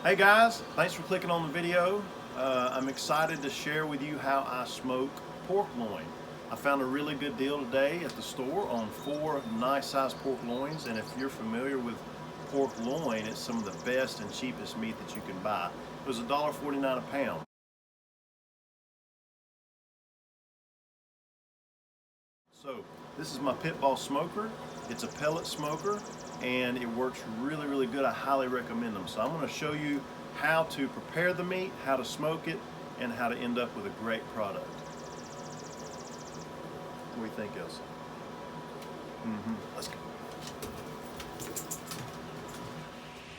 Hey guys, thanks for clicking on the video. I'm excited to share with you how I smoke pork loin. I found a really good deal today at the store on 4 nice sized pork loins, and if you're familiar with pork loin, it's some of the best and cheapest meat that you can buy. It was $1.49 a pound. So this is my Pit Boss smoker. It's a pellet smoker and it works really good. I highly recommend them. So I'm going to show you how to prepare the meat, how to smoke it, and how to end up with a great product. What do you think, Elsa? Let's go.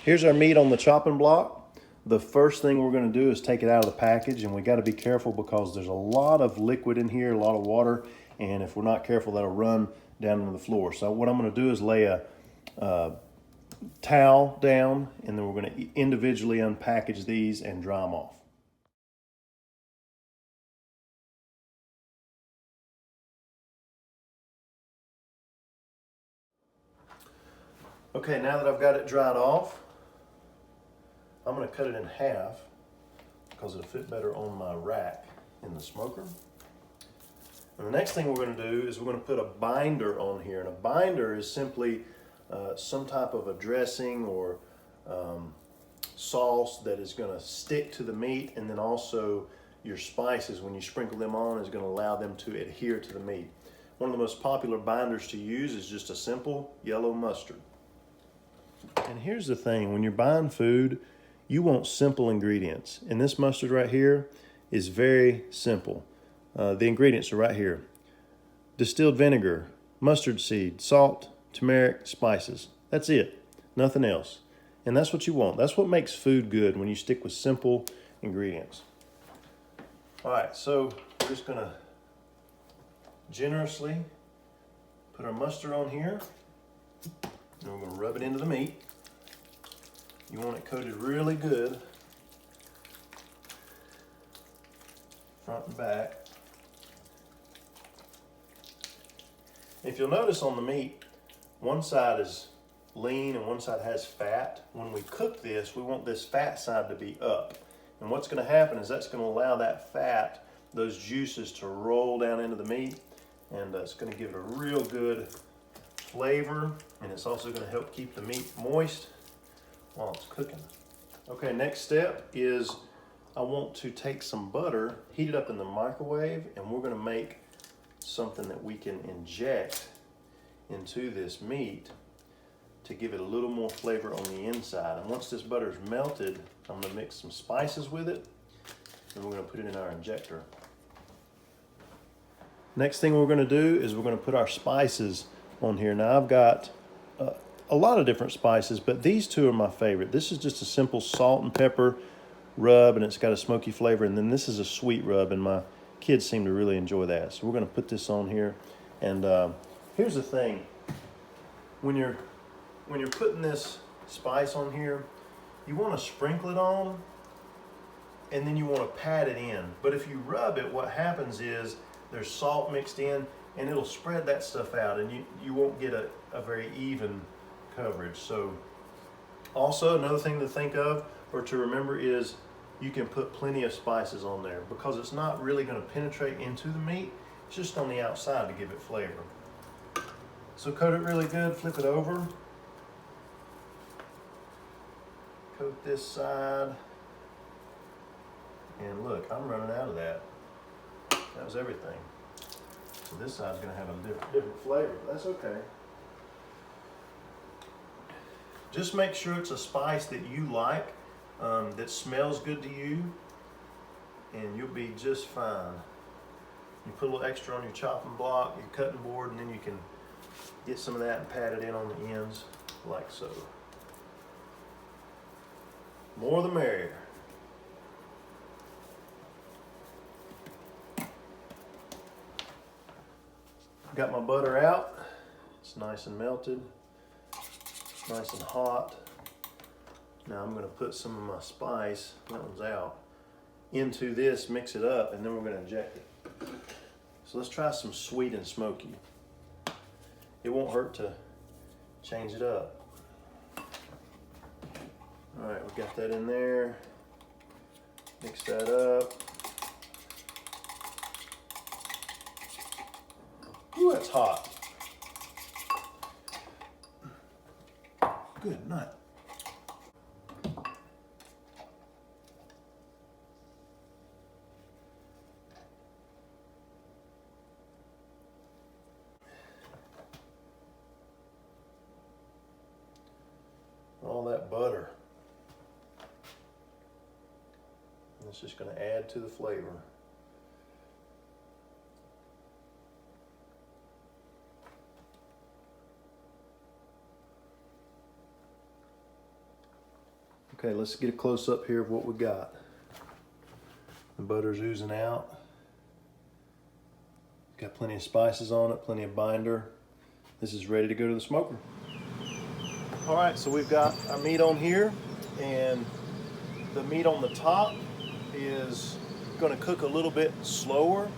Here's our meat on the chopping block. The first thing we're going to do is take it out of the package, and we got to be careful because there's a lot of liquid in here, a lot of water, and if we're not careful, that'll run down into the floor. So what I'm going to do is lay a towel down, and then we're going to individually unpackage these and dry them off. Okay, now that I've got it dried off, I'm going to cut it in half because it'll fit better on my rack in the smoker. And the next thing we're going to do is we're going to put a binder on here. And a binder is simply some type of a dressing or sauce that is going to stick to the meat, and then also your spices, when you sprinkle them on, is going to allow them to adhere to the meat. One of the most popular binders to use is just a simple yellow mustard. And here's the thing, when you're buying food, you want simple ingredients. And this mustard right here is very simple. The ingredients are right here. Distilled vinegar, mustard seed, salt, turmeric, spices. That's it, nothing else. And that's what you want. That's what makes food good, when you stick with simple ingredients. All right, so we're just gonna generously put our mustard on here, and we're gonna rub it into the meat. You want it coated really good, front and back. If you'll notice on the meat, one side is lean and one side has fat. When we cook this, we want this fat side to be up. And what's going to happen is that's going to allow that fat, those juices, to roll down into the meat, and it's going to give it a real good flavor, and it's also going to help keep the meat moist while it's cooking. Okay, next step is I want to take some butter, heat it up in the microwave, and we're going to make something that we can inject into this meat to give it a little more flavor on the inside. And once this butter is melted, I'm going to mix some spices with it, and we're going to put it in our injector. Next thing we're going to do is we're going to put our spices on here. Now I've got a lot of different spices, but these two are my favorite. This is just a simple salt and pepper rub, and it's got a smoky flavor, and then this is a sweet rub, and my kids seem to really enjoy that. So we're going to put this on here. And here's the thing, when you're putting this spice on here, you want to sprinkle it on, and then you want to pat it in. But if you rub it, what happens is there's salt mixed in, and it'll spread that stuff out, and you won't get a very even coverage. So also another thing to think of or to remember is you can put plenty of spices on there because it's not really going to penetrate into the meat. It's just on the outside to give it flavor. So coat it really good, flip it over. Coat this side. And look, I'm running out of that. That was everything. So this side's going to have a different flavor, but that's okay. Just make sure it's a spice that you like, that smells good to you, and you'll be just fine. You put a little extra on your chopping block, your cutting board, and then you can get some of that and pat it in on the ends, like so. More the merrier. Got my butter out. It's nice and melted, nice and hot. Now I'm going to put some of my spice, that one's out, into this, mix it up, and then we're going to inject it. So let's try some sweet and smoky. It won't hurt to change it up. All right, we got that in there. Mix that up. Ooh, that's hot. Good night. All that butter. It's just going to add to the flavor. Okay, let's get a close up here of what we got. The butter's oozing out. Got plenty of spices on it, plenty of binder. This is ready to go to the smoker. All right, so we've got our meat on here, and the meat on the top is going to cook a little bit slower.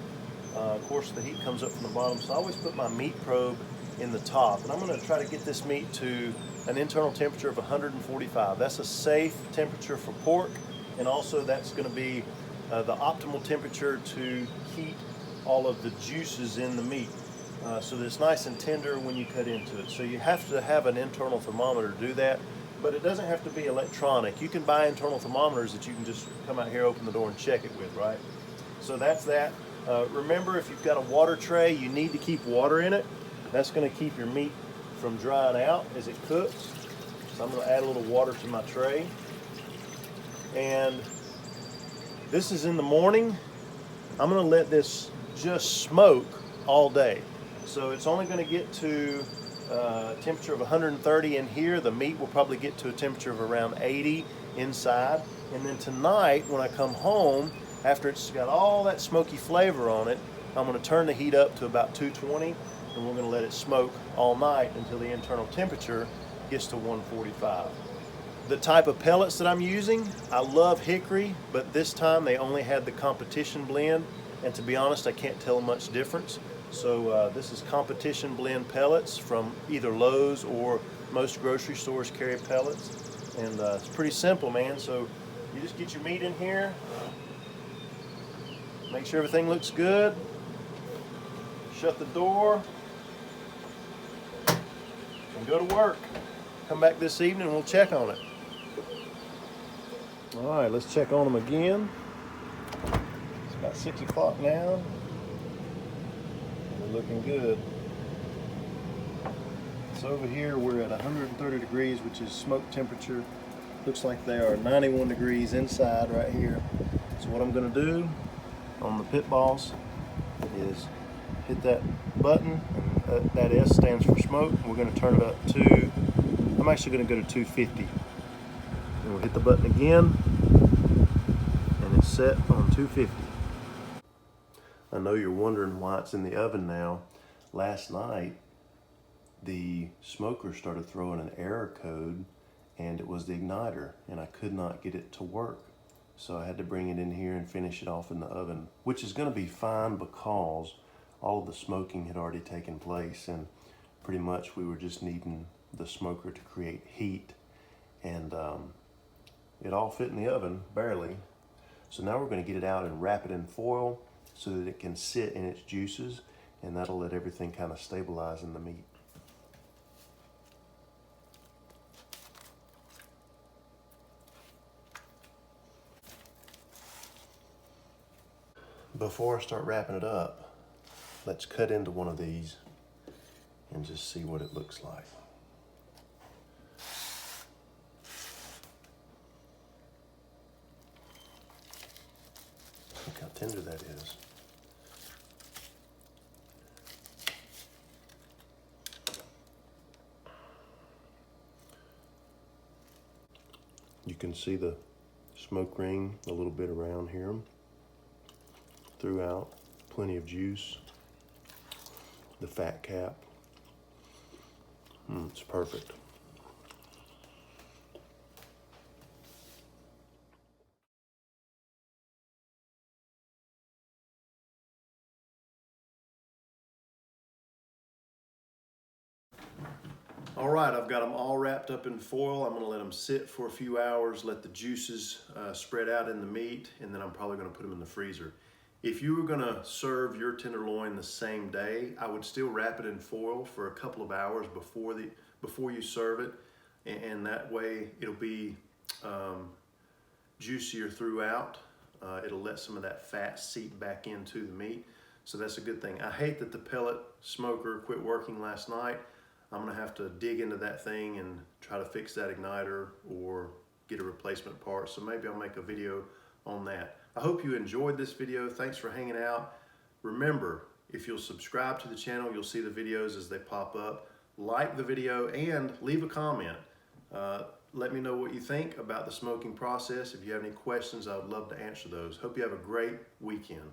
Of course, the heat comes up from the bottom, so I always put my meat probe in the top, and I'm going to try to get this meat to an internal temperature of 145. That's a safe temperature for pork, and also that's going to be the optimal temperature to heat all of the juices in the meat so that it's nice and tender when you cut into it. So you have to have an internal thermometer to do that, but it doesn't have to be electronic. You can buy internal thermometers that you can just come out here, open the door, and check it with, right? So that's that. Remember, if you've got a water tray, you need to keep water in it. That's going to keep your meat from drying out as it cooks. So I'm going to add a little water to my tray. And this is in the morning. I'm going to let this just smoke all day. So it's only going to get to a temperature of 130 in here. The meat will probably get to a temperature of around 80 inside. And then tonight, when I come home, after it's got all that smoky flavor on it, I'm going to turn the heat up to about 220, and we're going to let it smoke all night until the internal temperature gets to 145. The type of pellets that I'm using, I love hickory, but this time they only had the competition blend, and to be honest, I can't tell much difference. So this is competition blend pellets from either Lowe's or most grocery stores carry pellets, and it's pretty simple, man. So you just get your meat in here, make sure everything looks good, shut the door, and go to work. Come back this evening and we'll check on it. All right, let's check on them again. It's about 6 o'clock now. They're looking good. So over here we're at 130 degrees, which is smoke temperature. Looks like they are 91 degrees inside right here. So what I'm going to do on the pit balls is hit that button, and that S stands for smoke. We're going to turn it up to, I'm actually going to go to 250. And we'll hit the button again, and it's set on 250. I know you're wondering why it's in the oven now. Last night, the smoker started throwing an error code, and it was the igniter, and I could not get it to work. So I had to bring it in here and finish it off in the oven, which is going to be fine because all of the smoking had already taken place, and pretty much we were just needing the smoker to create heat, and it all fit in the oven, barely. So now we're going to get it out and wrap it in foil so that it can sit in its juices, and that'll let everything kind of stabilize in the meat. Before I start wrapping it up, let's cut into one of these and just see what it looks like. Look how tender that is. You can see the smoke ring a little bit around here. Throughout, plenty of juice. The fat cap. It's perfect. All right, I've got them all wrapped up in foil. I'm gonna let them sit for a few hours, let the juices spread out in the meat, and then I'm probably gonna put them in the freezer. If you were gonna serve your tenderloin the same day, I would still wrap it in foil for a couple of hours before you serve it, and that way it'll be juicier throughout. It'll let some of that fat seep back into the meat, so that's a good thing. I hate that the pellet smoker quit working last night. I'm gonna have to dig into that thing and try to fix that igniter or get a replacement part. So maybe I'll make a video on that. I hope you enjoyed this video. Thanks for hanging out. Remember, if you'll subscribe to the channel, you'll see the videos as they pop up. Like the video and leave a comment. Let me know what you think about the smoking process. If you have any questions, I would love to answer those. Hope you have a great weekend.